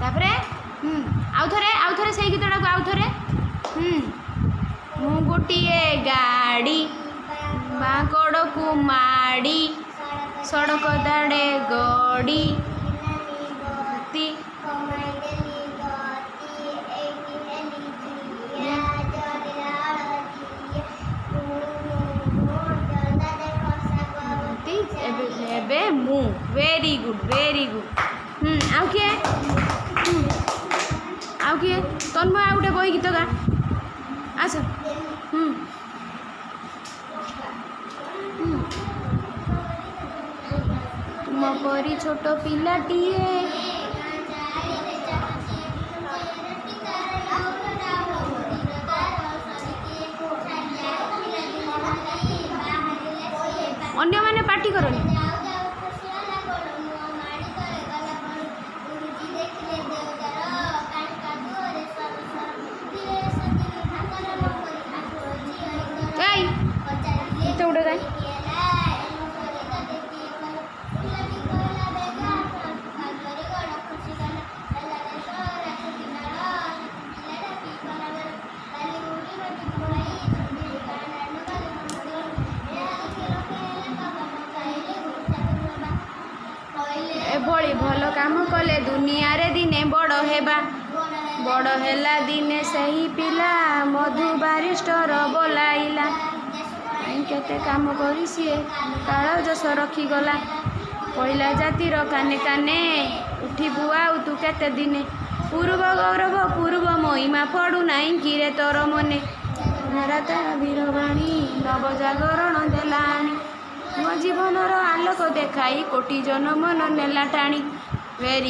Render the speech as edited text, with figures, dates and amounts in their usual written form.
तापरे आउ थे से गीतटा को आउ थे मु गोटिए गाड़ी बाकड़ को माड़ी सड़क दाड़े गड़ी मु वेरी गुड आउ किए तन्मय आउ गोटे बही गीत गा आस तुम परी छोट पिलाटीए अन्य माने पार्टी करनी गीत उड़े गाय एभली भल काम कले दुनिया रे दिने बड़ हेबा बड़ हेला दिने सही पिला मधु बारिस्टर बोलाइला केते काम करी सी काल जस रखीगला पहिला जातिर काने काने उठी बुआ तू केते दिने पूर्व गौरव पूर्व महिमा पड़ू नाई किरे तोर मने रात वीरवाणी नव जागरण देलानी मो जीवनर आलोक देखाई कोटी जन मन नेला टाणी वेरी